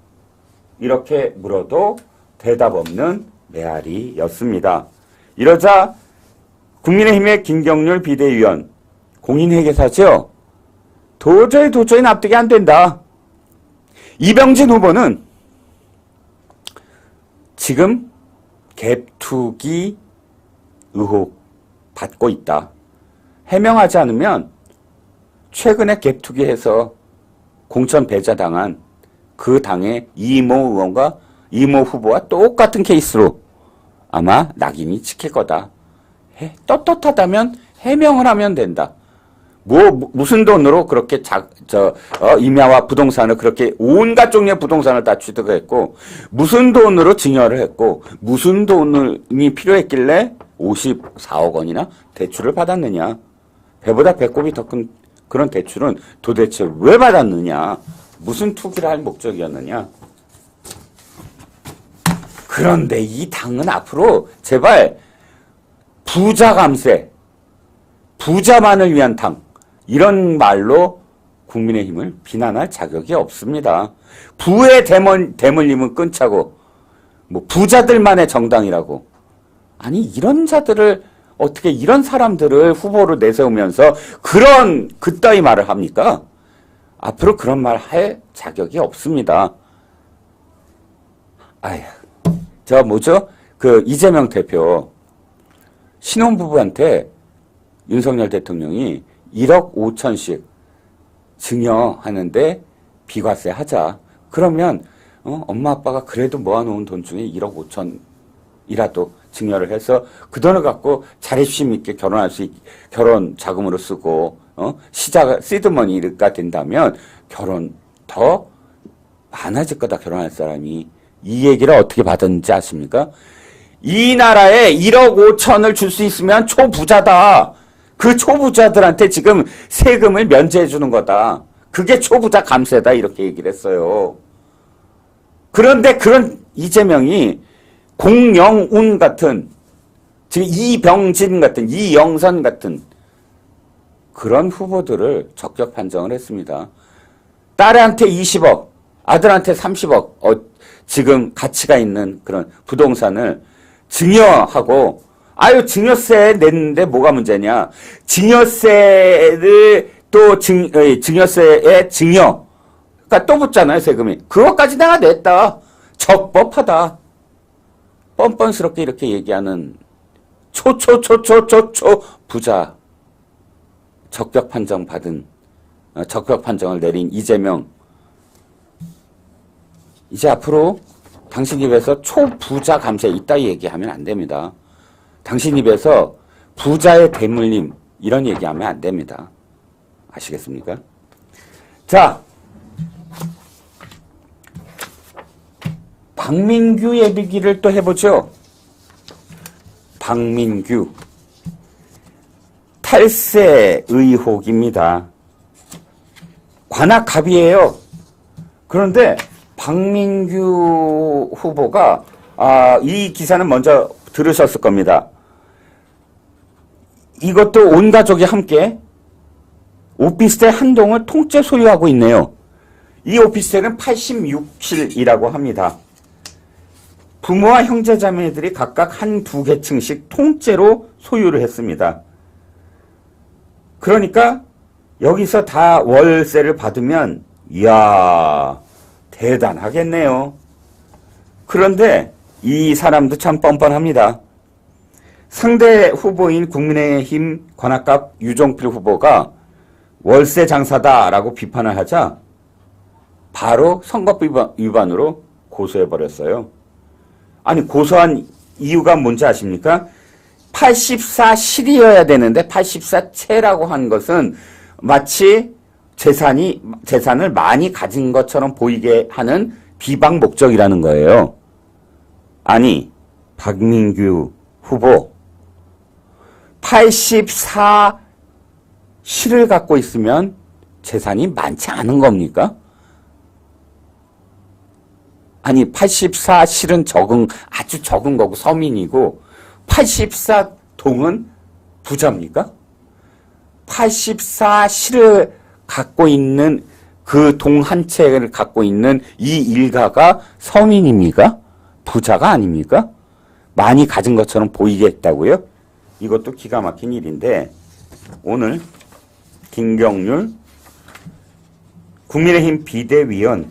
이렇게 물어도 대답 없는 메아리였습니다. 이러자 국민의힘의 김경률 비대위원, 공인회계사죠? 도저히 납득이 안 된다. 이병진 후보는 지금 갭투기 의혹 받고 있다. 해명하지 않으면 최근에 갭투기해서 공천 배제당한 그 당의 이모 후보와 똑같은 케이스로 아마 낙인이 찍힐 거다. 떳떳하다면 해명을 하면 된다. 무슨 돈으로 그렇게 임야와 부동산을 그렇게 온갖 종류의 부동산을 다 취득했고, 무슨 돈으로 증여를 했고, 무슨 돈이 필요했길래 54억 원이나 대출을 받았느냐. 배보다 배꼽이 더 큰 그런 대출은 도대체 왜 받았느냐. 무슨 투기를 할 목적이었느냐. 그런데 이 당은 앞으로 제발 부자 감세, 부자만을 위한 당, 이런 말로 국민의힘을 비난할 자격이 없습니다. 부의 대물림은 끊자고, 부자들만의 정당이라고. 아니, 이런 자들을, 어떻게 이런 사람들을 후보로 내세우면서 그따위 말을 합니까? 앞으로 그런 말 할 자격이 없습니다. 이재명 대표, 신혼부부한테 윤석열 대통령이 1억 5천씩 증여하는데 비과세 하자. 그러면 엄마 아빠가 그래도 모아놓은 돈 중에 1억 5천이라도 증여를 해서 그 돈을 갖고 자립심 있게 결혼 자금으로 쓰고 시드머니가 된다면 결혼 더 많아질 거다. 결혼할 사람이. 이 얘기를 어떻게 받았는지 아십니까? 이 나라에 1억 5천을 줄 수 있으면 초부자다. 그 초부자들한테 지금 세금을 면제해 주는 거다. 그게 초부자 감세다. 이렇게 얘기를 했어요. 그런데 그런 이재명이 공영운 같은, 지금 이병진 같은, 이영선 같은 그런 후보들을 적격 판정을 했습니다. 딸한테 20억, 아들한테 30억, 지금 가치가 있는 그런 부동산을 증여하고, 증여세 냈는데 뭐가 문제냐. 증여세를 증여세에 증여가 또 붙잖아요, 세금이. 그것까지 내가 냈다. 적법하다. 뻔뻔스럽게 이렇게 얘기하는 부자. 적격 판정을 내린 이재명. 이제 앞으로 당신 입에서 초부자 감세 이따위 얘기하면 안 됩니다. 당신 입에서 부자의 대물림 이런 얘기하면 안 됩니다. 아시겠습니까? 자, 박민규 얘기를 또 해보죠. 박민규 탈세 의혹입니다. 관악갑이에요. 그런데 박민규 후보가 이 기사는 먼저 들으셨을 겁니다. 이것도 온 가족이 함께 오피스텔 한 동을 통째 소유하고 있네요. 이 오피스텔은 86실이라고 합니다. 부모와 형제자매들이 각각 한 두 개층씩 통째로 소유를 했습니다. 그러니까 여기서 다 월세를 받으면 이야 대단하겠네요. 그런데 이 사람도 참 뻔뻔합니다. 상대 후보인 국민의힘 관악갑 유종필 후보가 월세 장사다라고 비판을 하자 바로 선거법 위반으로 고소해버렸어요. 아니 고소한 이유가 뭔지 아십니까? 84실이어야 되는데 84채라고 한 것은 마치 재산을 많이 가진 것처럼 보이게 하는 비방 목적이라는 거예요. 아니 박민규 후보 84실을 갖고 있으면 재산이 많지 않은 겁니까? 아니 84실은 아주 적은 거고 서민이고 84동은 부자입니까? 84실을 갖고 있는 그 동 한 채를 갖고 있는 이 일가가 서민입니까? 부자가 아닙니까? 많이 가진 것처럼 보이게 했다고요? 이것도 기가 막힌 일인데 오늘 김경률 국민의힘 비대위원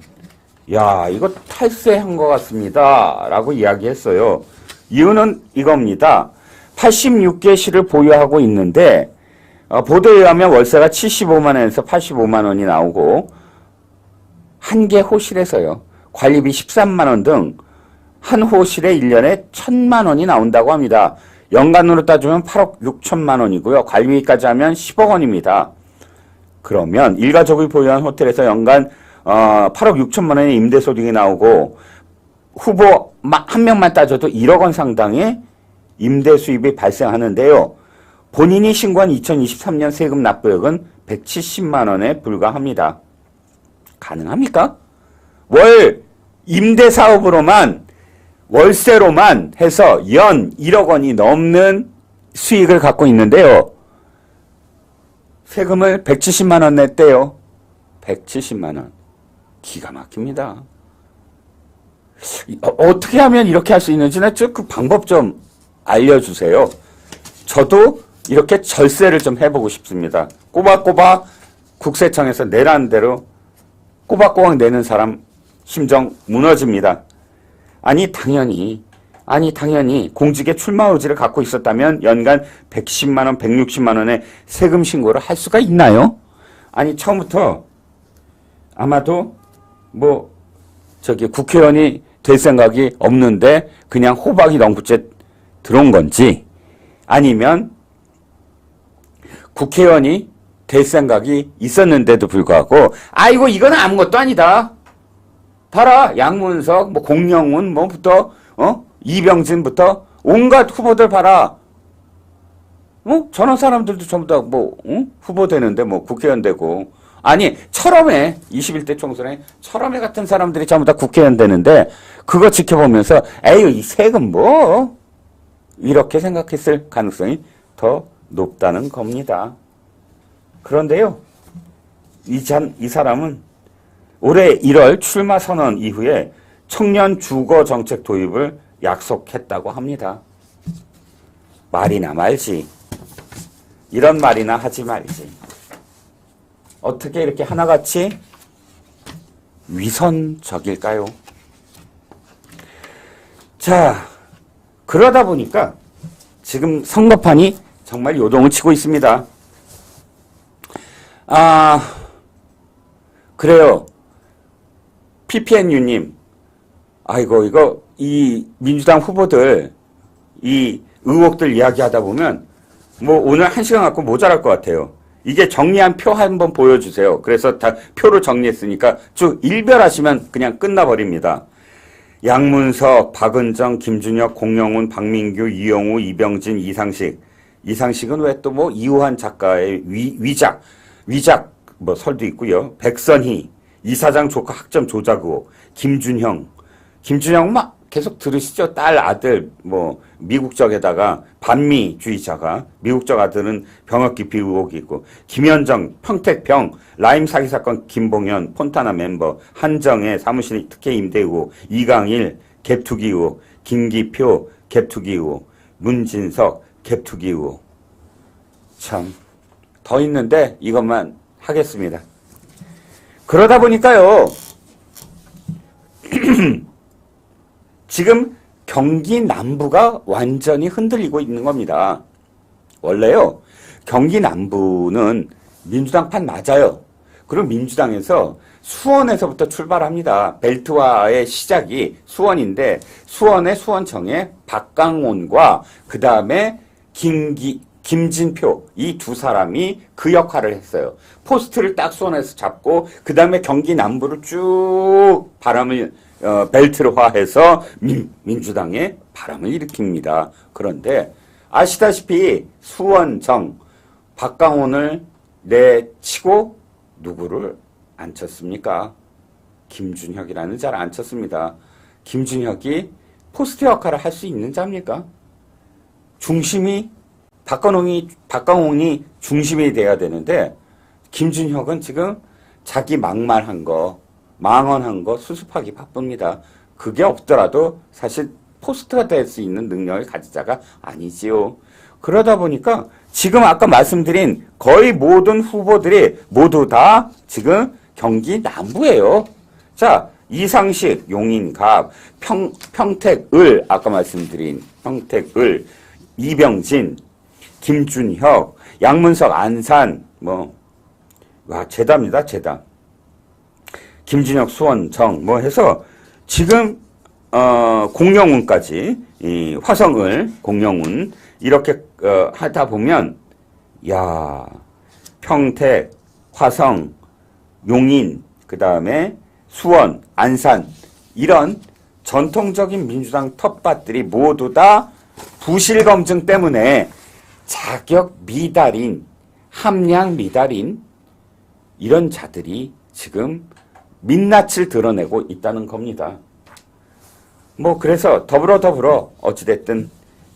야 이거 탈세한 것 같습니다 라고 이야기했어요. 이유는 이겁니다. 86개 시를 보유하고 있는데 보도에 의하면 월세가 75만 원에서 85만 원이 나오고 한 개 호실에서요. 관리비 13만 원 등 한 호실에 1년에 1,000만 원이 나온다고 합니다. 연간으로 따지면 8억 6천만 원이고요. 관리비까지 하면 10억 원입니다. 그러면 일가족이 보유한 호텔에서 연간 8억 6천만 원의 임대 소득이 나오고 후보 한 명만 따져도 1억 원 상당의 임대 수입이 발생하는데요. 본인이 신고한 2023년 세금 납부액은 170만 원에 불과합니다. 가능합니까? 월 임대 사업으로만 월세로만 해서 연 1억 원이 넘는 수익을 갖고 있는데요. 세금을 170만 원 냈대요. 170만 원. 기가 막힙니다. 어떻게 하면 이렇게 할 수 있는지 그 방법 좀 알려주세요. 저도 이렇게 절세를 좀 해보고 싶습니다. 꼬박꼬박 국세청에서 내라는 대로 꼬박꼬박 내는 사람 심정 무너집니다. 아니 당연히 공직에 출마 의지를 갖고 있었다면 연간 110만 원, 160만 원의 세금 신고를 할 수가 있나요? 아니 처음부터 아마도 국회의원이 될 생각이 없는데 그냥 호박이 넝구째 들어온 건지 아니면 국회의원이 될 생각이 있었는데도 불구하고 아이고 이건 아무것도 아니다. 봐라 양문석, 공영훈 부터 이병진부터 온갖 후보들 봐라. 저런 사람들도 전부 다 후보 되는데 국회의원 되고 아니 철험해 21대 총선에 철험해 같은 사람들이 전부 다 국회의원 되는데 그거 지켜보면서 에휴 이 세금 이렇게 생각했을 가능성이 더 높다는 겁니다. 그런데요 이 사람은 올해 1월 출마 선언 이후에 청년 주거 정책 도입을 약속했다고 합니다. 말이나 말지. 이런 말이나 하지 말지. 어떻게 이렇게 하나같이 위선적일까요? 자, 그러다 보니까 지금 선거판이 정말 요동을 치고 있습니다. 그래요. PPNU님, 아이고, 이 민주당 후보들, 이 의혹들 이야기하다 보면, 오늘 1시간 갖고 모자랄 것 같아요. 이게 정리한 표 한번 보여주세요. 그래서 다 표를 정리했으니까 쭉 일별하시면 그냥 끝나버립니다. 양문석, 박은정, 김준혁, 공영훈, 박민규, 이영우, 이병진, 이상식. 이상식은 왜 또 이우환 작가의 위작 뭐 설도 있고요. 백선희 이사장 조카 학점 조작 의혹, 김준형 막 계속 들으시죠? 딸, 아들, 뭐, 미국적에다가 반미주의자가, 미국적 아들은 병역 기피 의혹이 있고, 김현정, 평택병, 라임 사기 사건 김봉현, 폰타나 멤버, 한정의 사무실 특혜 임대 의혹, 이강일, 갭투기 의혹, 김기표, 갭투기 의혹, 문진석, 갭투기 의혹. 참, 더 있는데 이것만 하겠습니다. 그러다 보니까요, 지금 경기 남부가 완전히 흔들리고 있는 겁니다. 원래요, 경기 남부는 민주당 판 맞아요. 그리고 민주당에서 수원에서부터 출발합니다. 벨트화의 시작이 수원인데, 수원의 수원청에 박강원과 그 다음에 김진표 이 두 사람이 그 역할을 했어요. 포스트를 딱 수원에서 잡고 그 다음에 경기 남부를 쭉 바람을 벨트화해서 민주당의 바람을 일으킵니다. 그런데 아시다시피 수원청 박강원을 내치고 누구를 안 쳤습니까? 김준혁이라는 자를 안 쳤습니다. 김준혁이 포스트 역할을 할 수 있는 자입니까? 중심이 박강원이 중심이 돼야 되는데 김준혁은 지금 자기 망언한 거 수습하기 바쁩니다. 그게 없더라도 사실 포스트가 될 수 있는 능력을 가진 자가 아니지요. 그러다 보니까 지금 아까 말씀드린 거의 모든 후보들이 모두 다 지금 경기 남부예요. 자, 이상식, 용인갑, 평택을, 아까 말씀드린 평택을, 이병진, 김준혁, 양문석, 안산, 제다입니다, 제다. 김준혁, 수원청, 해서 지금, 공영훈까지, 이 화성을, 공영훈, 이렇게, 하다 보면, 평택, 화성, 용인, 그 다음에 수원, 안산, 이런 전통적인 민주당 텃밭들이 모두 다 부실 검증 때문에 자격 미달인, 함량 미달인 이런 자들이 지금 민낯을 드러내고 있다는 겁니다. 그래서 더불어 어찌됐든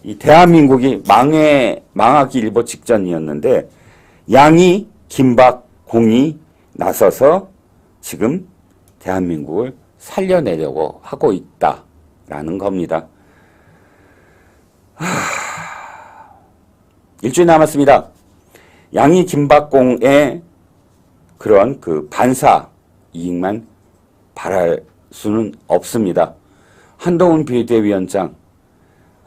이 대한민국이 망하기 일보 직전이었는데 양이, 김박, 공이 나서서 지금 대한민국을 살려내려고 하고 있다라는 겁니다. 일주일 남았습니다. 양이 김박공의 그런 그 반사 이익만 바랄 수는 없습니다. 한동훈 비대위원장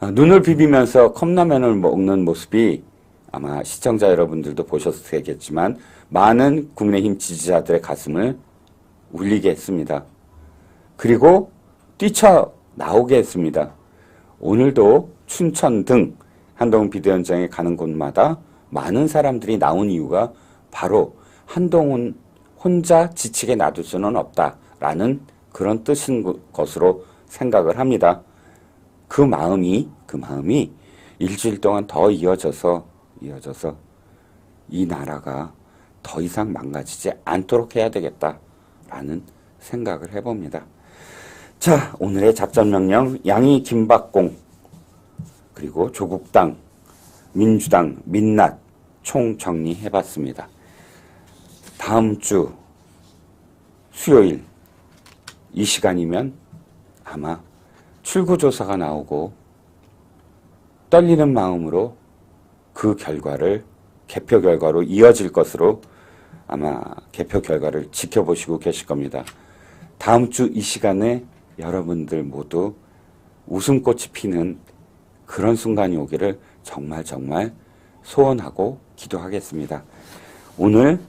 눈을 비비면서 컵라면을 먹는 모습이 아마 시청자 여러분들도 보셨겠지만 많은 국민의힘 지지자들의 가슴을 울리게 했습니다. 그리고 뛰쳐나오게 했습니다. 오늘도 춘천 등 한동훈 비대위원장이 가는 곳마다 많은 사람들이 나온 이유가 바로 한동훈 혼자 지치게 놔둘 수는 없다라는 그런 뜻인 것으로 생각을 합니다. 그 마음이 일주일 동안 더 이어져서 이 나라가 더 이상 망가지지 않도록 해야 되겠다라는 생각을 해봅니다. 자, 오늘의 작전명령 양이 김박공 그리고 조국당, 민주당, 민낯 총 정리해봤습니다. 다음 주 수요일 이 시간이면 아마 출구조사가 나오고 떨리는 마음으로 그 결과를 개표 결과로 이어질 것으로 아마 개표 결과를 지켜보시고 계실 겁니다. 다음 주 이 시간에 여러분들 모두 웃음꽃이 피는 그런 순간이 오기를 정말 소원하고 기도하겠습니다. 오늘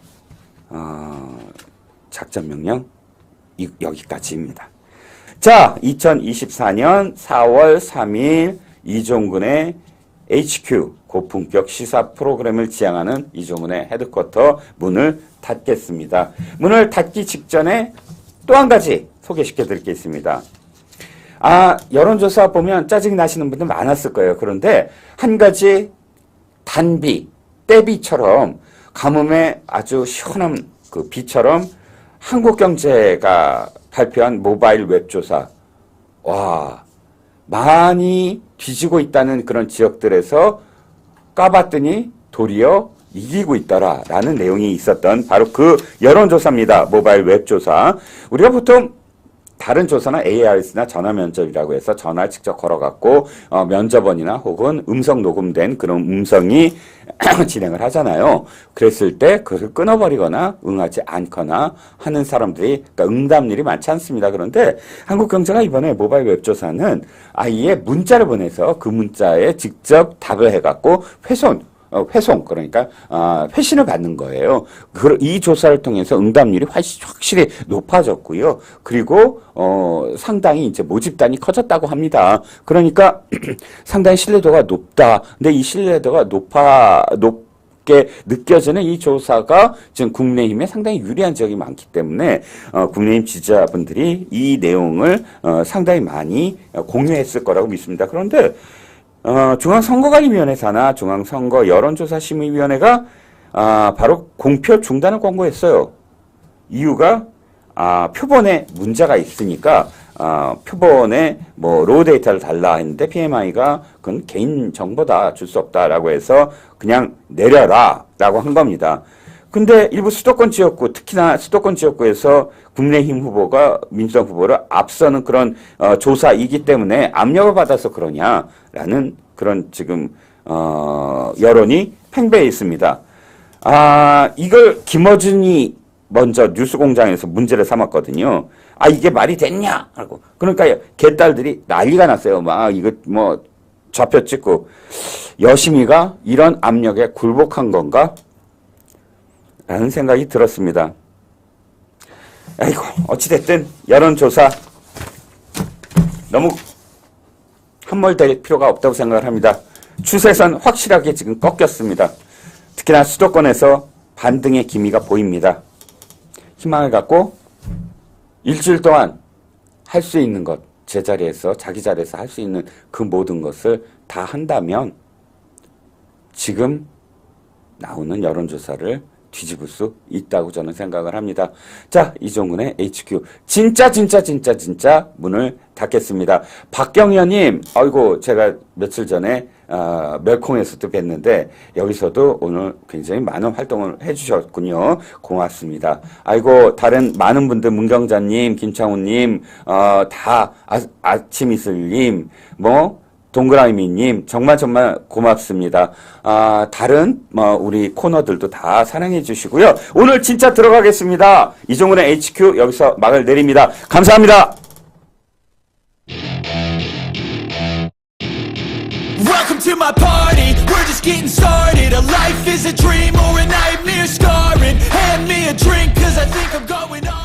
작전명령 여기까지입니다. 자, 2024년 4월 3일 이종근의 HQ 고품격 시사 프로그램을 지향하는 이종근의 헤드쿼터 문을 닫겠습니다. 문을 닫기 직전에 또 한 가지 소개시켜 드릴 게 있습니다. 여론조사 보면 짜증 나시는 분들 많았을 거예요. 그런데 한 가지 단비, 떼비처럼 가뭄에 아주 시원한 그 비처럼 한국경제가 발표한 모바일 웹조사, 와, 많이 뒤지고 있다는 그런 지역들에서 까봤더니 도리어 이기고 있더라라는 내용이 있었던 바로 그 여론조사입니다. 모바일 웹조사. 우리가 보통 다른 조사나 ARS나 전화 면접이라고 해서 전화 직접 걸어갖고 면접원이나 혹은 음성 녹음된 그런 음성이 진행을 하잖아요. 그랬을 때 그것을 끊어버리거나 응하지 않거나 하는 사람들이 그러니까 응답률이 많지 않습니다. 그런데 한국경제가 이번에 모바일 웹조사는 아예 문자를 보내서 그 문자에 직접 답을 해갖고 회송 그러니까 회신을 받는 거예요. 이 조사를 통해서 응답률이 확실히 높아졌고요. 그리고 상당히 이제 모집단이 커졌다고 합니다. 그러니까 상당히 신뢰도가 높다. 근데 이 신뢰도가 높게 느껴지는 이 조사가 지금 국민의힘에 상당히 유리한 지역이 많기 때문에 국민의힘 지지자분들이 이 내용을 상당히 많이 공유했을 거라고 믿습니다. 그런데 중앙선거관리위원회 산하 중앙선거 여론조사심의위원회가 바로 공표 중단을 권고했어요. 이유가 표본에 문제가 있으니까 표본에 뭐 로우 데이터를 달라 했는데 PMI가 그건 개인 정보다 줄 수 없다라고 해서 그냥 내려라라고 한 겁니다. 근데 일부 수도권 지역구, 특히나 수도권 지역구에서 국민의힘 후보가 민주당 후보를 앞서는 그런 조사이기 때문에 압력을 받아서 그러냐라는 그런 지금 여론이 팽배해 있습니다. 이걸 김어준이 먼저 뉴스공장에서 문제를 삼았거든요. 이게 말이 됐냐? 하고. 그러니까 개딸들이 난리가 났어요. 막 이거 뭐 좌표 찍고 여심이가 이런 압력에 굴복한 건가? 라는 생각이 들었습니다. 아이고, 어찌됐든 여론조사 너무 함몰될 필요가 없다고 생각을 합니다. 추세선 확실하게 지금 꺾였습니다. 특히나 수도권에서 반등의 기미가 보입니다. 희망을 갖고 일주일 동안 할 수 있는 것, 제자리에서 자기 자리에서 할 수 있는 그 모든 것을 다 한다면 지금 나오는 여론조사를 뒤집을 수 있다고 저는 생각을 합니다. 자, 이종훈의 HQ 진짜 문을 닫겠습니다. 박경현님, 아이고 제가 며칠 전에 멸콩에서도 뵀는데 여기서도 오늘 굉장히 많은 활동을 해주셨군요. 고맙습니다. 아이고 다른 많은 분들 문경자님, 김창훈님, 다 아침이슬님, 뭐 동그라미님 정말 고맙습니다. 다른 우리 코너들도 다 사랑해 주시고요. 오늘 진짜 들어가겠습니다. 이종훈의 HQ 여기서 막을 내립니다. 감사합니다. Welcome to my party, we're just getting started. A life is a dream or a nightmare scarring. Hand me a drink cause I think I'm going on.